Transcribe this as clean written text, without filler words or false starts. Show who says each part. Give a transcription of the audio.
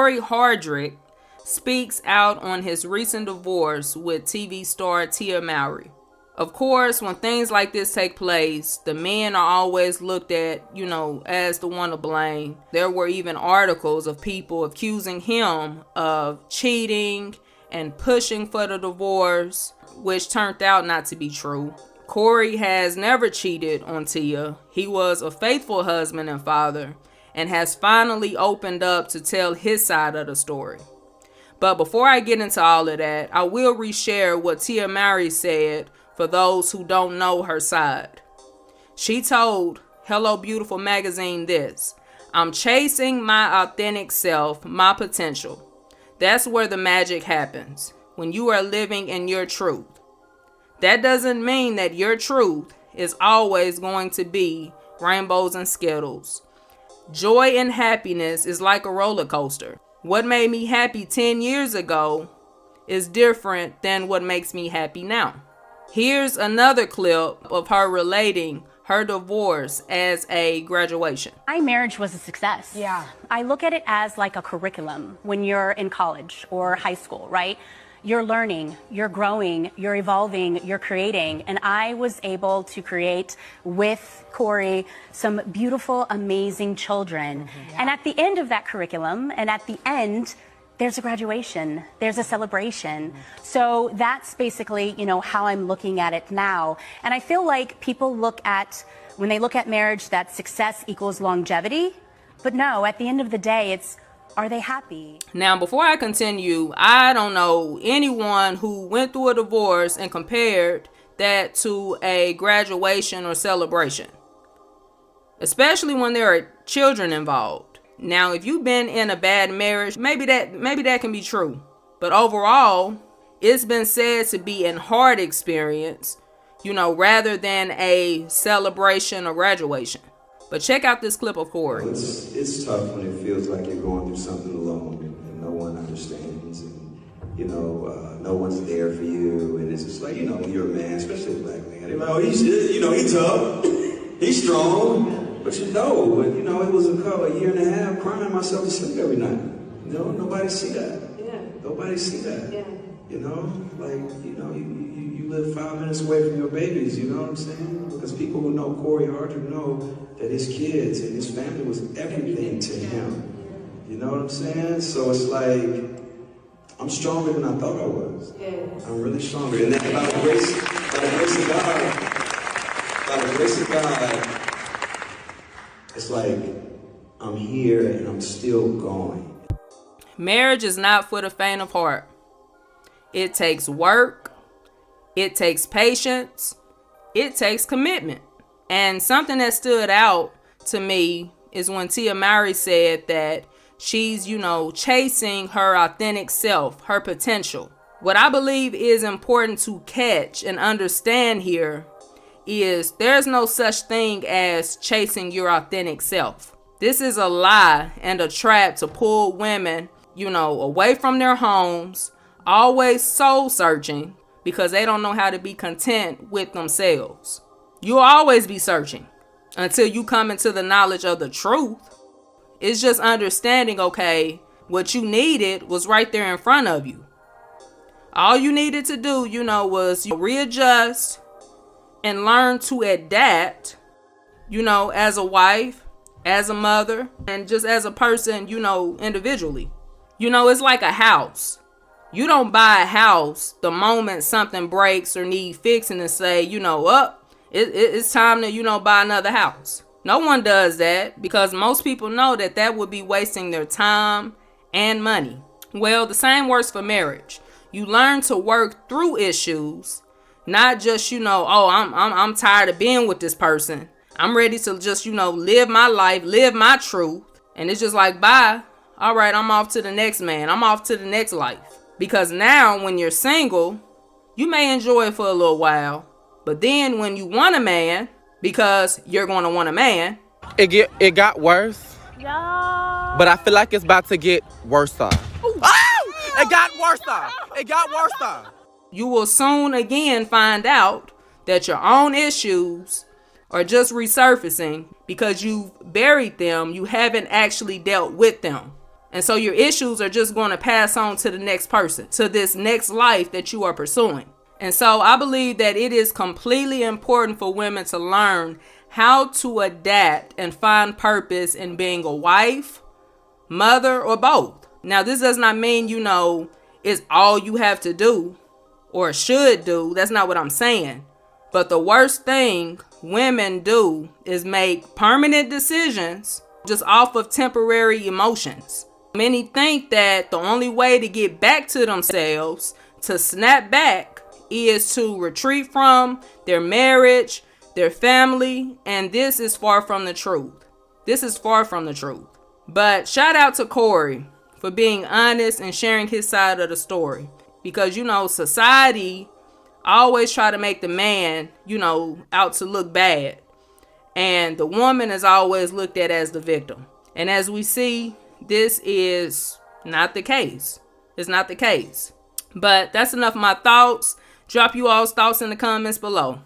Speaker 1: Cory Hardrict speaks out on his recent divorce with TV star Tia Mowry. Of course, when things like this take place, the men are always looked at, as the one to blame. There were even articles of people accusing him of cheating and pushing for the divorce, which turned out not to be true. Cory has never cheated on Tia. He was a faithful husband and father, and has finally opened up to tell his side of the story. But before I get into all of that, I will reshare what Tia Mowry said for those who don't know her side. She told Hello Beautiful magazine this: "I'm chasing my authentic self, my potential. That's where the magic happens, when you are living in your truth. That doesn't mean that your truth is always going to be rainbows and skittles. Joy and happiness is like a roller coaster. What made me happy 10 years ago is different than what makes me happy now." Here's another clip of her relating her divorce as a graduation.
Speaker 2: My marriage was a success.
Speaker 3: Yeah.
Speaker 2: I look at it as like a curriculum when you're in college or high school, right? You're learning, you're growing, you're evolving, you're creating. And I was able to create with Cory some beautiful, amazing children. Yeah. And at the end of that curriculum, and at the end, there's a graduation, there's a celebration. So that's basically, how I'm looking at it now. And I feel like people when they look at marriage, that success equals longevity. But no, at the end of the day, it's, are they happy?
Speaker 1: Now, before I continue, I don't know anyone who went through a divorce and compared that to a graduation or celebration, especially when there are children involved. Now, if you've been in a bad marriage, maybe that can be true. But overall, it's been said to be a hard experience, rather than a celebration or graduation. But check out this clip of Cory.
Speaker 4: It's tough when it feels like you're going through something alone and no one understands, and no one's there for you, and it's just like, when you're a man, especially a black man, they're like, oh, he's tough, he's strong, but it was a year and a half crying myself to sleep every night. Nobody see that.
Speaker 3: Yeah.
Speaker 4: Nobody see that.
Speaker 3: Yeah.
Speaker 4: You live 5 minutes away from your babies, you know what I'm saying? Because people who know Cory Hardrict know that his kids and his family was everything to him. You know what I'm saying? So it's like, I'm stronger than I thought I was.
Speaker 3: Yeah.
Speaker 4: I'm really stronger. And that by the grace of God, it's like, I'm here and I'm still going.
Speaker 1: Marriage is not for the faint of heart. It takes work. It takes patience. It takes commitment. And something that stood out to me is when Tia Mowry said that she's, chasing her authentic self, her potential. What I believe is important to catch and understand here is there's no such thing as chasing your authentic self. This is a lie and a trap to pull women, away from their homes, always soul searching because they don't know how to be content with themselves. You'll always be searching until you come into the knowledge of the truth. It's just understanding, okay, what you needed was right there in front of you. All you needed to do, was readjust and learn to adapt, as a wife, as a mother, and just as a person, individually. It's like a house. You don't buy a house the moment something breaks or need fixing and say, it's time to, buy another house. No one does that because most people know that would be wasting their time and money. Well, the same works for marriage. You learn to work through issues, not just, I'm tired of being with this person. I'm ready to just, live my life, live my truth. And it's just like, bye. All right, I'm off to the next man. I'm off to the next life. Because now when you're single, you may enjoy it for a little while. But then when you want a man, because you're going to want a man.
Speaker 5: It got worse.
Speaker 2: No.
Speaker 5: But I feel like it's about to get worse. Oh! It got worse. It got worse.
Speaker 1: You will soon again find out that your own issues are just resurfacing because you've buried them. You haven't actually dealt with them. And so your issues are just going to pass on to the next person, to this next life that you are pursuing. And so I believe that it is completely important for women to learn how to adapt and find purpose in being a wife, mother, or both. Now, this does not mean, it's all you have to do or should do. That's not what I'm saying. But the worst thing women do is make permanent decisions just off of temporary emotions. Many think that the only way to get back to themselves, to snap back, is to retreat from their marriage, their family, and this is far from the truth. This is far from the truth. But shout out to Cory for being honest and sharing his side of the story. Because, society always try to make the man, out to look bad. And the woman is always looked at as the victim. And as we see, this is not the case. It's not the case. But that's enough of my thoughts. Drop you all's thoughts in the comments below.